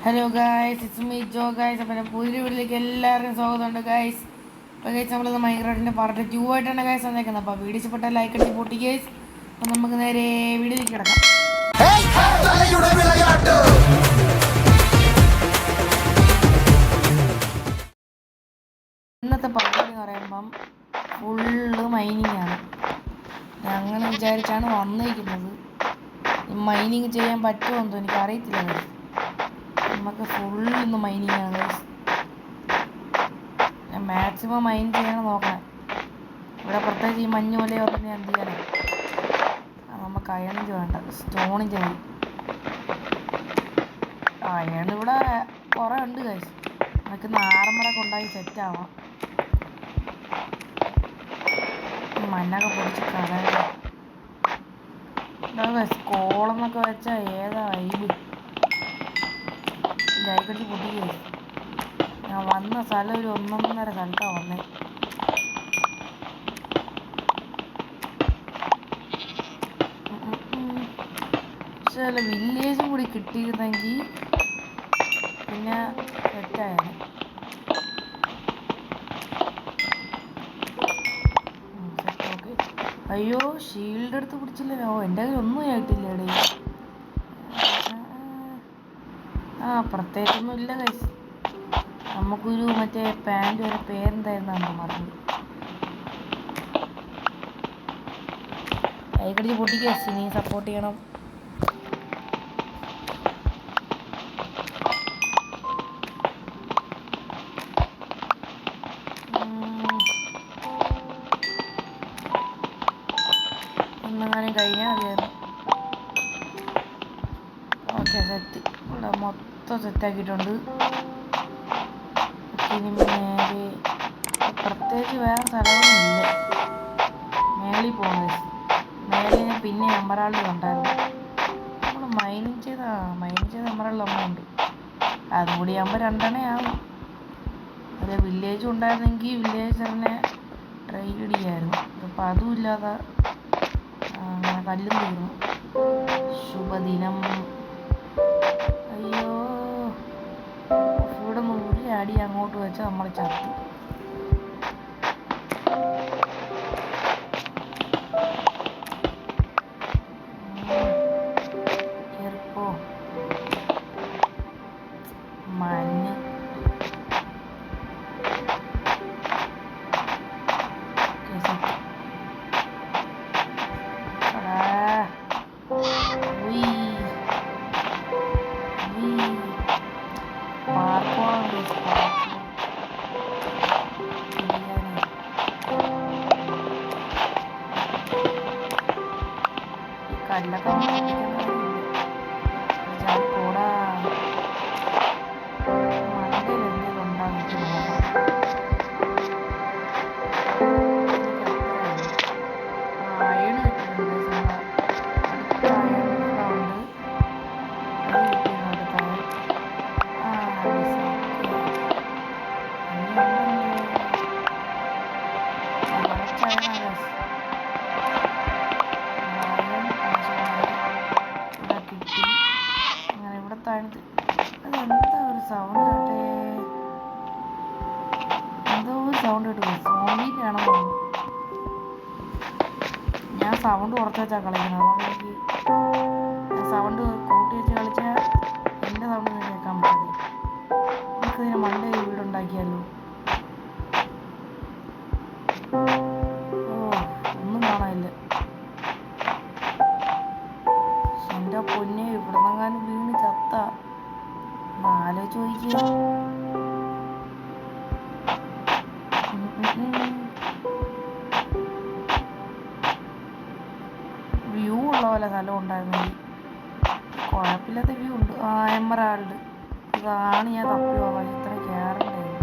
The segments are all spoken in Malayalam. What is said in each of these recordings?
Hello guys, it's me Jo guys. അപ്പം പുതിയ വീട്ടിലേക്ക് എല്ലാവർക്കും സ്വാഗതമുണ്ട് ഗായ്സ്. അപ്പോൾ ഗൈസ് നമ്മളിത് മൈൻക്രാഫ്റ്റിൻ്റെ പാർട്ട് 2 ആയിട്ടാണ് ഗായ്സ് വന്നേക്കുന്നത്. അപ്പോൾ വീഡിയോ ഇഷ്ടപ്പെട്ട ലൈക്ക് അടിച്ച് പൊട്ടി ഗൈസ്. അപ്പം നമുക്ക് നേരെ വീഡിയോയിലേക്ക് കിടക്കാം. ഇന്നത്തെ പരിപാടി എന്ന് പറയുമ്പം ഫുള്ള് മൈനിങ് ആണ്. അങ്ങനെ വിചാരിച്ചാണ് വന്നിരിക്കുന്നത്. മൈനിങ് ചെയ്യാൻ പറ്റുമോ എന്തോ എനിക്കറിയത്തില്ല. നമുക്ക് ഫുള്ളൊന്ന് മൈനിങ് ആണ് ഗൈസ്. ഞാൻ മാക്സിമം മൈൻ ചെയ്യാൻ നോക്കണം. ഇവിടെ പ്രത്യേകിച്ച് ഈ മഞ്ഞ് പോലെ പറഞ്ഞ് ഞാൻ എന്ത് ചെയ്യാനാണ്. നമുക്ക് അയണിഞ്ച് വേണ്ട, സ്റ്റോണിഞ്ച് മതി. അയൺ ഇവിടെ കുറേ ഉണ്ട് ഗൈസ്. നമുക്ക് നാടന്മരൊക്കെ ഉണ്ടാക്കി സെറ്റാവാം. മണ്ണൊക്കെ പൊടിച്ച് കളയുക. കോളെന്നൊക്കെ വെച്ചാൽ ഏതാ വൈബ്. ജൈക്കടിച്ച് പൊട്ടിക്കുക. ഞാൻ വന്ന സ്ഥലം ഒരു 1.5 സ്ഥലത്താണ് വന്നേ. പക്ഷെ അല്ല, വില്ലേജും കൂടി കിട്ടിയിരുന്നെങ്കിൽ പിന്നെ സെറ്റായാണ്. ഓക്കെ. അയ്യോ, ഷീൽഡ് എടുത്ത് പിടിച്ചില്ലല്ലോ. എൻ്റെ കയ്യിൽ ഒന്നും ആയിട്ടില്ല. എടേ പ്രത്യേകിച്ചൊന്നും ഇല്ല കൈസ്. നമുക്കൊരു മറ്റേ പാൻറ് വരെ പേരെന്തായിരുന്നാണ് മറന്നു. കൈക്കടിച്ച് പൊട്ടിക്കുക. നീ സപ്പോർട്ട് ചെയ്യണം. ഒന്നെങ്ങാനും കഴിഞ്ഞാൽ മതിയായിരുന്നു. Okay, set. ഇവിടെ മൊത്തം സെറ്റാക്കിയിട്ടുണ്ട്. ഇനി മേലെ പ്രത്യേകിച്ച് വേറെ സ്ഥലമൊന്നുമില്ല. മേളിൽ പോകുന്നത്. മേലെ ഞാൻ പിന്നെ എമറാൾഡ് ഉണ്ടായിരുന്നു. നമ്മൾ മൈനിങ് ചെയ്ത എമറാൾഡ് നമ്മളുണ്ട്. അതും കൂടി ആകുമ്പോൾ 2 ആവും. അല്ല, വില്ലേജും ഉണ്ടായിരുന്നെങ്കിൽ വില്ലേജ് തന്നെ ട്രൈഡ് അടിക്കായിരുന്നു. അപ്പോൾ അതും ഇല്ലാതെ കല്ലും തീർന്നു. ശുഭദിനം. അയ്യോ, ഇവിടെ നിന്ന് ഒരു അടി അങ്ങോട്ട് വെച്ചാൽ നമ്മൾ ചത്തു. കേറിപ്പോ. മഞ്ഞ് കല്ലൊക്കെ പോടാ. മണ്ടയിൽ എന്തെങ്കിലും ഉണ്ടാകും. അയണ് കിട്ടുന്നുണ്ട്. അടുത്ത അയൺ ഇവിടെ ഉണ്ട്. അതെന്താ ഒരു സൗണ്ട് കേട്ടേ? എന്തോ ഒരു സൗണ്ട് കേട്ടു. സോണിയിലാണോ? ഞാൻ സൗണ്ട് കുറച്ച് വെച്ചാൽ കളിക്കണം. അതുകൊണ്ട് എനിക്ക് സൗണ്ട് കൂട്ടി വെച്ച് കളിച്ചാൽ എൻ്റെ സൗണ്ട് കേൾക്കാൻ പറ്റത്. നമുക്കിതിനെ മണ്ടേ വീടുണ്ടാക്കിയാലോ? ഒന്നും കാണാനില്ല. എൻ്റെ പൊന്നെ, ഇവിടെ നിന്നെങ്ങാനും വീണ് ചത്ത ആലോചിച്ച് ചോദിക്കുക. വ്യൂ ഉള്ള പോലെ സ്ഥലം ഉണ്ടായിരുന്നെങ്കിൽ. കുഴപ്പമില്ലാത്ത വ്യൂ ഉണ്ട്. എമറാൾഡ് ഇതാണ് ഞാൻ തപ്പി പോകാൻ ഇത്ര കയറണ്ടായിരുന്നു.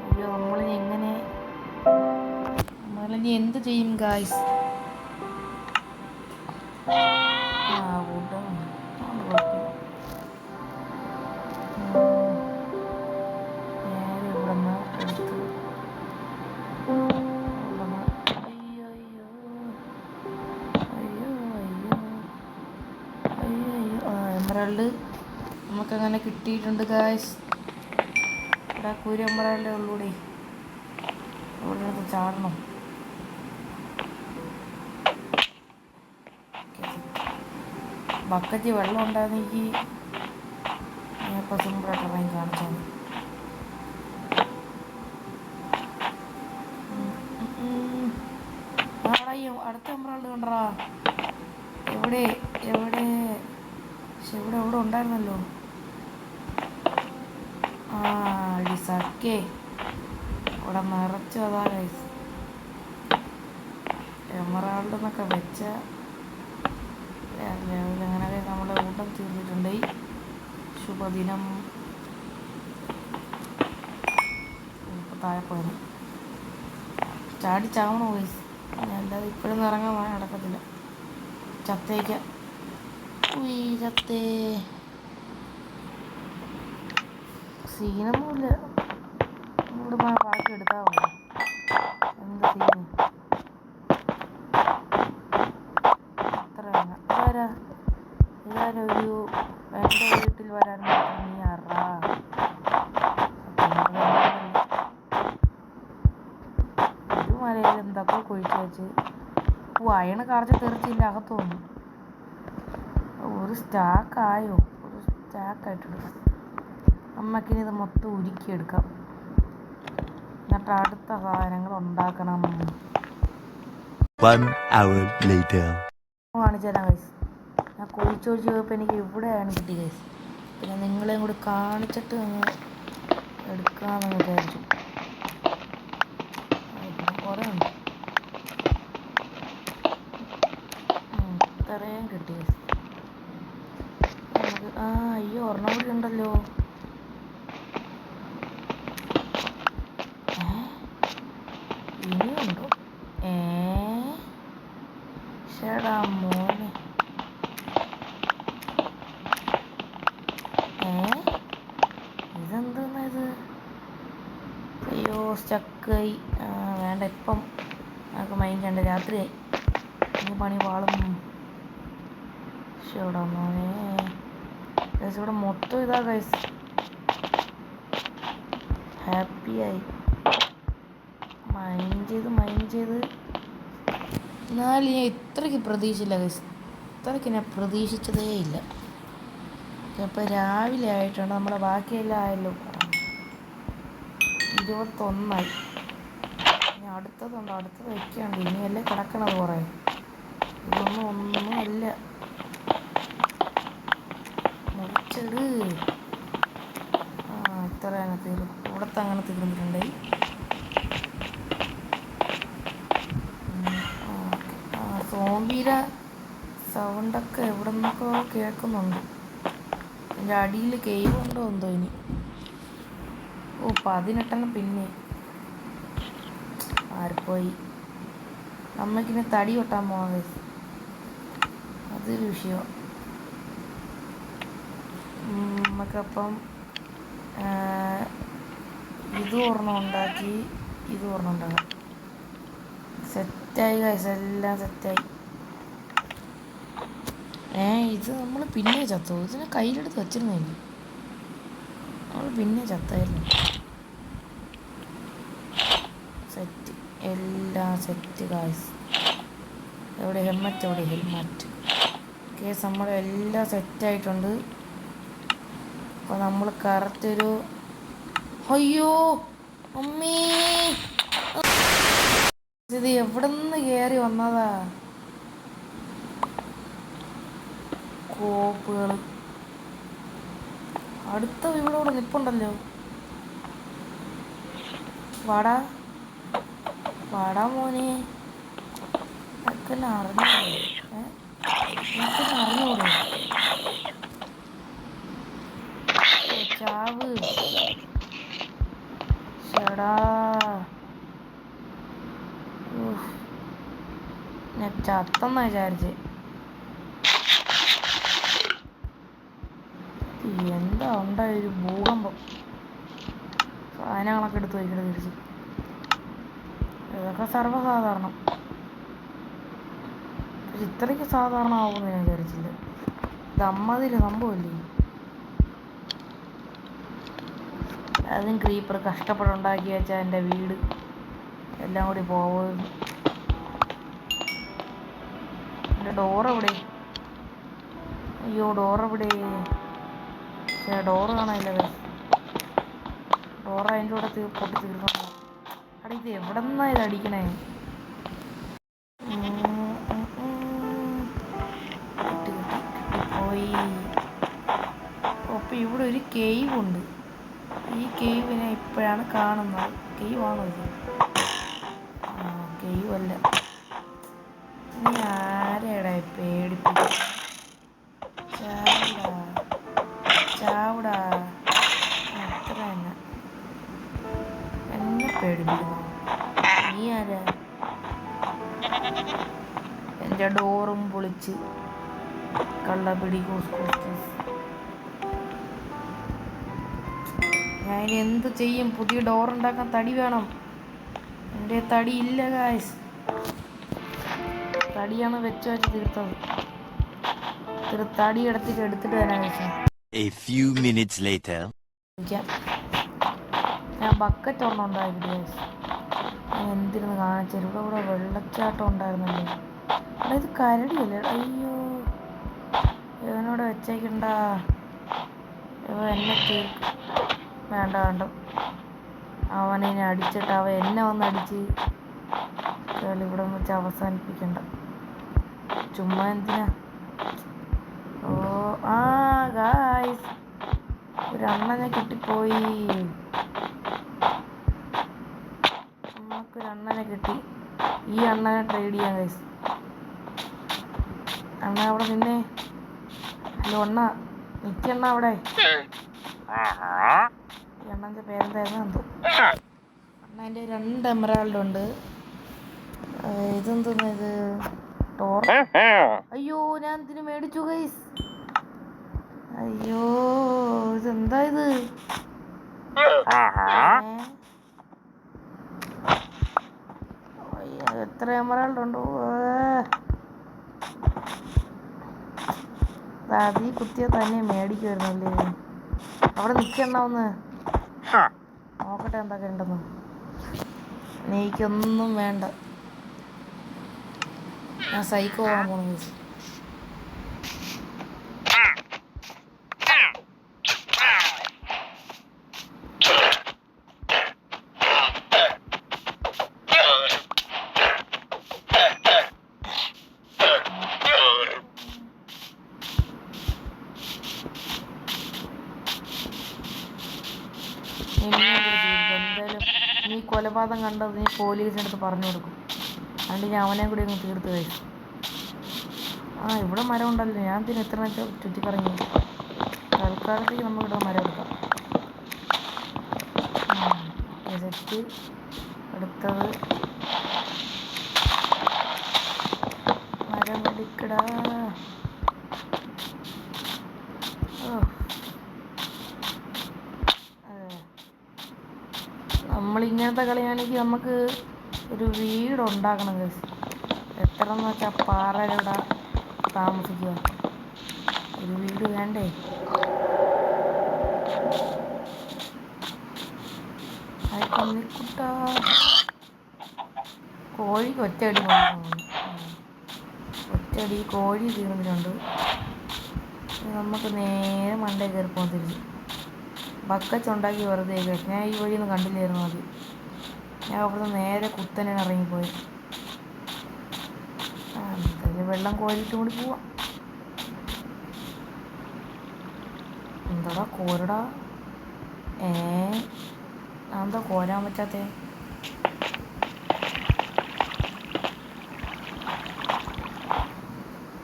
അയ്യോ, നമ്മളിനി എന്ത് ചെയ്യും ഗായ്സ്? നേരെ ഇവിടെ നിന്ന് എടുത്ത് എമറാൾഡ് നമുക്കങ്ങനെ കിട്ടിയിട്ടുണ്ട് ഗായ്സ്. ഇവിടെ കൂരമ്പറയുടെ ഉള്ളൂടെ ഇവിടെ ചാടണം. ബക്കറ്റ് വെള്ളം ഉണ്ടായിരുന്നെങ്കിൽ ഞാൻ ഇപ്പോൾ സിമ്പിളായിട്ട് ഇറങ്ങി കാണിച്ചാൽ അടുത്ത എംബ്രാൾഡ് കണ്ടറാ. എവിടെ എവിടെ പക്ഷെ ഇവിടെ എവിടെ ഉണ്ടായിരുന്നല്ലോ. ആ സക്കേ ഇവിടെ നിറച്ചു. അതാ ഗൈസ് എമറാൾഡ് എന്നൊക്കെ വെച്ച അങ്ങനെ നമ്മളെ ഊട്ടം തീർന്നിട്ടുണ്ട്. ശുഭദിനം. ഇപ്പോൾ താഴെ പോയത് ചാവണോ ഗൈസ്? അല്ലാതെ ഇപ്പോഴൊന്നും ഇറങ്ങാൻ നടക്കത്തില്ല. ചത്തേക്ക ചത്തേ സീനൊന്നുമില്ല. ഇവിടെ ബാക്കി എടുത്താൽ മതി. എന്ത് സീന് അത്ര തന്നെ. ഇതാരൊരു എൻ്റെ വീട്ടിൽ വരാൻ മാത്രം നീ അറാ. ഒരു മലയിൽ എന്തൊക്കെ കുഴിച്ച് വെച്ച് അയണ് കറച്ച് തെറിച്ചില്ല അകത്ത് വന്നു. ഒരു സ്റ്റാക്കായോ? ഒരു സ്റ്റാക്കായിട്ടുണ്ട്. അമ്മക്കിനി ഇത് മൊത്തം ഉരുക്കിയെടുക്കാം. എന്നിട്ട് അടുത്ത സാധനങ്ങൾ ഉണ്ടാക്കണം. കാണിച്ചു തരാം ഗൈസ്. ഞാൻ കുഴിച്ചൊഴിച്ച് പോയപ്പോൾ എനിക്ക് ഇവിടെയാണ് കിട്ടി ഗൈസ്. പിന്നെ നിങ്ങളെയും കൂടി കാണിച്ചിട്ട് അങ്ങ് എടുക്കാമെന്ന് വിചാരിച്ചു. കുറേ ഉണ്ട്. ഇത്രയും കിട്ടി ഗൈസ്. നമുക്ക് അയ്യോ ഒരെണ്ണം കൂടി ഉണ്ടല്ലോ. ഇനിയുണ്ടോ? ചേടാ മോനെ. ഇതെന്താ ഇത്? അയ്യോ സ്റ്റക്കായി. വേണ്ട, ഇപ്പം നമുക്ക് മൈൻഡ് രാത്രിയായി. ഇനി പണി പാളും. ചേടാ മോനെ. ഗൈസ് ഇവിടെ മൊത്തം ഇതാ ഗൈസ്. ഹാപ്പിയായി മൈൻഡ് ചെയ്ത്. എന്നാലും ഞാൻ ഇത്രയ്ക്ക് പ്രതീക്ഷിച്ചില്ല ഗൈസ്. ഇത്രയ്ക്ക് ഞാൻ പ്രതീക്ഷിച്ചതേ ഇല്ല. ഇപ്പോൾ രാവിലെ ആയിട്ടുണ്ട്. നമ്മുടെ ബാക്കിയെല്ലാം ആയല്ലോ. 21 ഇനി അടുത്തതുണ്ട്. അടുത്തത് വയ്ക്കാണ്ട് ഇനിയല്ലേ കിടക്കണത് കുറേ. ഒന്നും അല്ല. മുറിച്ചത് ഇത്ര തന്നെ തീർന്നു. ഇവിടുത്തെ അങ്ങനെ തീർന്നിട്ടുണ്ടായി. സോംബിയുടെ സൗണ്ടൊക്കെ എവിടെ നിന്നൊക്കെ കേൾക്കുന്നുണ്ട്. എൻ്റെ അടിയിൽ കേവ് ഉണ്ടോ എന്തോ ഇനി. 18 പിന്നെ ആരിപ്പോയി. അമ്മയ്ക്കിനി തടി കൊട്ടാൻ പോകാൻ അതൊരു വിഷയം. നമുക്കപ്പം ഇത് ഒരെണ്ണം ഉണ്ടാക്കി, ഇത് ഒരെണ്ണം ഉണ്ടാകാം. സെറ്റായി ഗൈസ്, എല്ലാം സെറ്റായി. ഇത് നമ്മൾ പിന്നെ ചത്തോ? ഇതിനെ കയ്യിലെടുത്ത് വെച്ചിരുന്നില്ല. നമ്മൾ പിന്നെ ചത്തായിരുന്നു. സെറ്റ്, എല്ലാം സെറ്റ് ഗൈസ്. എവിടെ ഹെൽമറ്റ്? എവിടെ ഹെൽമറ്റ്? കേസ് നമ്മുടെ എല്ലാം സെറ്റായിട്ടുണ്ട്. അപ്പോൾ നമ്മൾ കറക്റ്റൊരു അയ്യോ അമ്മേ, ഇത് എവിടെ നിന്ന് കയറി വന്നതാ? കോപ്പുകൾ അടുത്ത ഇവിടെ നിൽപ്പുണ്ടല്ലോ. വാടാ വാടാ മോനെ. അതൊക്കെ അറിഞ്ഞൂടെ? ചാവ്. ചേടാ ഞാൻ ചത്തെന്നാ വിചാരിച്ച്. എന്താ ഉണ്ടായൊരു ഭൂകമ്പം. സാധനങ്ങളൊക്കെ എടുത്ത് വയ്ക്കണത് തിരിച്ച്. ഇതൊക്കെ സർവ്വസാധാരണം. പക്ഷെ ഇത്രയ്ക്ക് സാധാരണമാകുമെന്ന് ഞാൻ വിചാരിച്ചില്ല. ഇത് അമ്മതിൽ സംഭവമല്ലേ. അതും ക്രീപ്പർ കഷ്ടപ്പെടുണ്ടാക്കി വെച്ചാൽ എൻ്റെ വീട് എല്ലാം കൂടി പോകുന്നു. എൻ്റെ ഡോറെവിടെ? അയ്യോ ഡോറെവിടെ? പക്ഷേ ഡോറ് കാണാനില്ല. ഡോറ് അതിൻ്റെ കൂടെ പൊട്ടി തീർക്കണം. അവിടെ ഇത് എവിടെ നിന്നാണ് ഇത് അടിക്കണേ? പോയി. അപ്പോൾ ഇവിടെ ഒരു കേവ് ഉണ്ട്. ഈ കേവിനെ ഇപ്പോഴാണ് കാണുന്നത്. കേവാണോ ഇത്? കേവ് അല്ല. നീ ആരെടാ പേടിപ്പിക്കും? ചാവടാ അത്ര തന്നെ. എന്നെ പേടിപ്പിക്കുന്നു. നീ ആരാ? എൻ്റെ ഡോറും പൊളിച്ച് കള്ളപിടി ഞാൻ എന്ത് ചെയ്യും? പുതിയ ഡോറുണ്ടാക്കാൻ തടി വേണം. എൻ്റെ തടി ഇല്ല ഗായ്സ്. തടിയാണ് വെച്ച് തീർത്തത്. തടി എടുത്തിട്ട് വരാൻ വെച്ചാൽ ഞാൻ ബക്കറ്റ് ഒരെണ്ണം ഉണ്ടാക്കി ഗായ്സ്. ഞാൻ എന്തിരുന്ന് കാണിച്ചു. ഇവിടെ വെള്ളച്ചാട്ടം ഉണ്ടായിരുന്നല്ലോ. അവിടെ ഇത് കരടിയല്ലേ? അയ്യോ ഇവനോട് വെച്ചേക്കണ്ട. എന്നെ വേണ്ട അവനെ അടിച്ചിട്ട് അവൻ എന്നെ വന്ന് അടിച്ച് ഇവിടെ ഒന്ന് വെച്ച് അവസാനിപ്പിക്കണ്ട. ചുമ്മാ എന്തിനാ? ഓ ഗായ്സ്, ഒരു അണ്ണനെ കിട്ടിപ്പോയി. നമുക്കൊരു അണ്ണനെ കിട്ടി. ഈ അണ്ണനെ ട്രേഡ് ചെയ്യാം ഗായ്സ്. അണ്ണ അവിടെ നിന്നേ. ഹലോ അണ്ണ, നിൽക്കണ്ണ അവിടെ. ഈ അണ്ണൻ്റെ പേരെന്തായിരുന്നു എന്തോ. അണ്ണൻ്റെ 2 എമറാൾഡ് ഉണ്ട്. ഇതെന്തോന്ന് ഇത്? ടോർ. അയ്യോ ഞാൻ ഇതിന് മേടിച്ചു ഗൈസ്. അയ്യോ ഇതെന്താ ഇത്? എത്ര എമറാൾഡ് ഉണ്ടോ? അതീ കുത്തിയ തന്നെ മേടിക്കുമായിരുന്നല്ലേ. അവിടെ നിൽക്കണ്ട ഒന്ന് നോക്കട്ടെ എന്തൊക്കെ ഉണ്ടെന്ന്. എനിക്കൊന്നും വേണ്ട. ഞാൻ സൈക്കോ പോകാൻ പോണു. എന്തായാലും നീ കൊലപാതകം കണ്ടത് നീ പോലീസിൻ്റെ അടുത്ത് പറഞ്ഞു കൊടുക്കും. അതുകൊണ്ട് ഞാൻ അവനെ കൂടി ഒന്ന് തീർത്ത് കഴിച്ചു. ഇവിടെ മരം ഉണ്ടല്ലോ. ഞാൻ ഇതിന് എത്ര ചുറ്റിക്കറങ്ങി. തൽക്കാലത്തേക്ക് നമ്മളിവിടെ മരം എടുക്കാം. സെറ്റ് എടുത്തത് മരം എടുക്കടാ. നമ്മളിങ്ങനത്തെ കളിയാണെങ്കിൽ നമുക്ക് ഒരു വീടുണ്ടാക്കണം ഗൈസ്. എത്ര എന്ന് വെച്ചാൽ പാറയുടെ താമസിക്കുക. ഒരു വീട് വേണ്ടേ? കോഴിക്ക് ഒറ്റയടി കോഴി തീർന്നിട്ടുണ്ട്. നമുക്ക് നേരെ മണ്ടേ കയറി പോകാൻ തിരിച്ചു. ബക്കറ്റ് ഉണ്ടാക്കി വെറുതെ കഴിച്ചു. ഞാൻ ഈ വഴിയൊന്നും കണ്ടില്ലായിരുന്നു. അത് ഞാൻ അവിടുന്ന് നേരെ കുത്തനെ ഇറങ്ങിപ്പോയി. എന്തായാലും വെള്ളം കോരിയിട്ടും കൂടി പോവാം. എന്താടാ കോരടാ? എന്താ കോരാൻ പറ്റാത്തേ?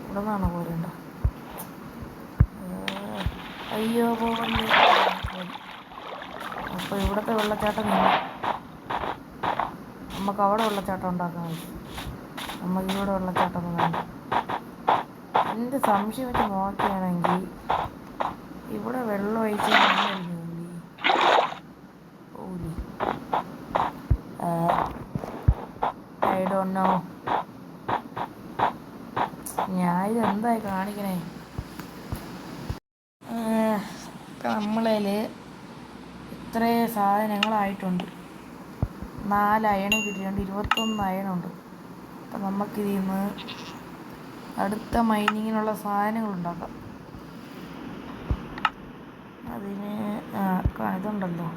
ഇവിടെ നിന്നാണോ കോരണ്ട? അയ്യോ പോകണ്ടേ. അപ്പോൾ ഇവിടുത്തെ വെള്ളച്ചാട്ടം നിന്ന് നമുക്ക് അവിടെ വെള്ളച്ചാട്ടം ഉണ്ടാക്കാൻ. നമുക്ക് ഇവിടെ വെള്ളച്ചാട്ടം വേണ്ട. എൻ്റെ സംശയം വെച്ച് നോക്കുകയാണെങ്കിൽ ഇവിടെ വെള്ളം ഒഴിച്ച് ഐ ഡോണ്ട് നോ. ഞാൻ ഇതെന്തായി കാണിക്കണേ? നമ്മളതിൽ ഇത്രയും സാധനങ്ങളായിട്ടുണ്ട്. 4 അയൺ കിട്ടിയിട്ടുണ്ട്, 21 അയണുണ്ട്. അപ്പം നമുക്കിതിൽ നിന്ന് അടുത്ത മൈനിങ്ങിനുള്ള സാധനങ്ങൾ ഉണ്ടാക്കാം. അതിന് ഇതുണ്ടല്ലോ,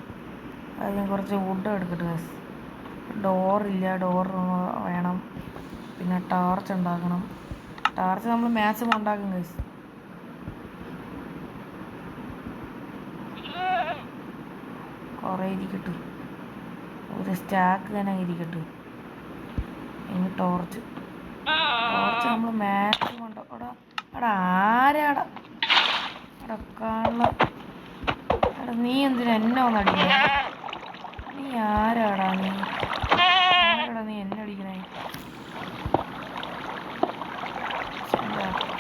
അതിന് കുറച്ച് വുഡ് എടുക്കട്ടെ ഗൈസ്. ഡോറില്ല, ഡോർ വേണം. പിന്നെ ടാർച്ച് ഉണ്ടാക്കണം. ടാർച്ച് നമ്മൾ മാക്സിമം ഉണ്ടാക്കും ഗൈസ്. കുറേ ഇരിക്കട്ടെ, ഒരു സ്റ്റാക്ക് തന്നെ ഇരിക്കട്ടെ. ഇനി ടോർച്ച് നമ്മൾ മാക്സിമം ഉണ്ടാക്കും. അവിടെ ആരാടാ അവിടെ കള്ള? എടാ നീ എന്തിനാ എന്നെ ഒന്ന് അടിക്കണേ? നീ ആരാടാ? നീ എന്നെ അടിക്കണേ?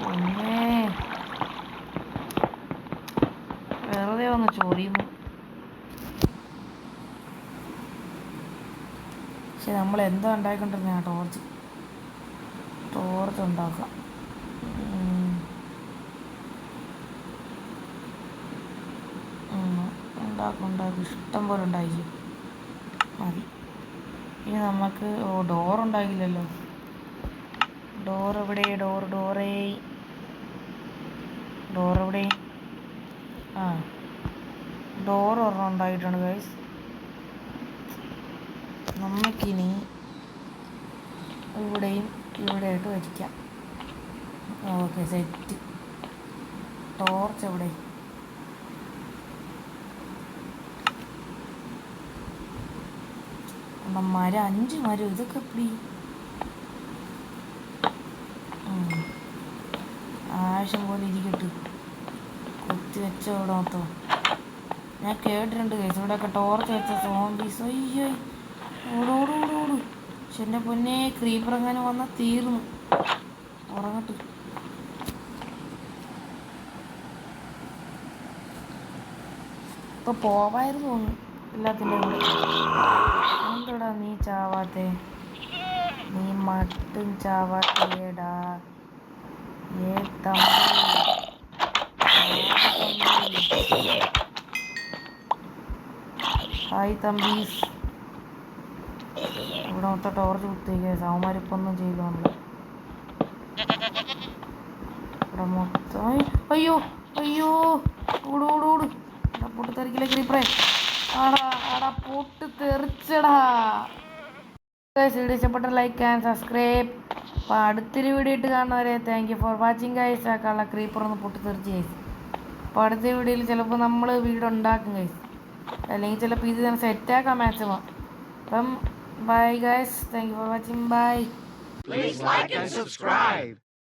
പിന്നെ വെറുതെ ഒന്ന് ചൊറിയുന്നു. പക്ഷെ നമ്മൾ എന്താ ഉണ്ടാക്കിക്കൊണ്ടിരുന്ന ടോർച്ച് ഉണ്ടാക്കാം. ഉണ്ടാക്കും ഇഷ്ടം പോലെ ഉണ്ടാക്കി മതി. ഇനി നമുക്ക് ഡോർ ഉണ്ടാക്കില്ലല്ലോ. ഡോർ എവിടെ? ഡോർ എവിടെ? ഡോർ ഒരെണ്ണം ഉണ്ടായിട്ടുണ്ട് ഗൈസ്. നമുക്കിനി ഇവിടെയും ഇവിടെയായിട്ട് വയ്ക്കാം. Okay, set. ടോർച്ച് എവിടെ? മരം 5 മരം. ഇതൊക്കെ എപ്പടി ആവശ്യം പോലെ ഇരിക്കട്ടെ. കുത്തി വെച്ച ഇവിടെ മൊത്തം ഞാൻ കേട്ടിട്ടുണ്ട് കേസ്. ഇവിടെയൊക്കെ ടോർച്ച് വെച്ച സോംബീസ്. അയ്യോ, ഓടോട്. പക്ഷെ എൻ്റെ പൊന്നെ, ക്രീപ്പർ എങ്ങനെ വന്നാൽ തീർന്നു. ഉറങ്ങട്ട്. ഇപ്പൊ പോവായിരുന്നു തോന്നുന്നു എല്ലാത്തിൻ്റെ കൂടെ. എന്തെടാ നീ ചാവാത്തെ? നീ മട്ടും ചാവാത്തേടാ. ഹായ് തമ്പീസ്. ഇവിടെ മൊത്തം ടോർച്ച് കുത്തിക്കുക. സൗമാരിപ്പൊന്നും ചെയ്തു നമ്മൾ ഇവിടെ മൊത്തം. അയ്യോ ഓട്. പൊട്ടിത്തെറിക്കില്ല ക്രീപ്പറേ. ആടാ പൊട്ടിത്തെറിച്ചടാ. വീഡിയോ ഇഷ്ടപ്പെട്ട ലൈക്ക് ആൻഡ് സബ്സ്ക്രൈബ്. അപ്പോൾ അടുത്തൊരു വീഡിയോ ഇട്ട് കാണുന്നവരെ thank you for watching guys. ആക്കാനുള്ള ക്രീപ്പർ ഒന്ന് പൊട്ടിത്തെറിച്ച് ഗൈസ്. അപ്പോൾ അടുത്ത വീഡിയോയിൽ ചിലപ്പോൾ നമ്മൾ വീട് ഉണ്ടാക്കും ഗൈസ്, അല്ലെങ്കിൽ ചിലപ്പോൾ ഇത് തന്നെ സെറ്റാക്കാം മാക്സിമം. അപ്പം bye guys, thank you for watching. By.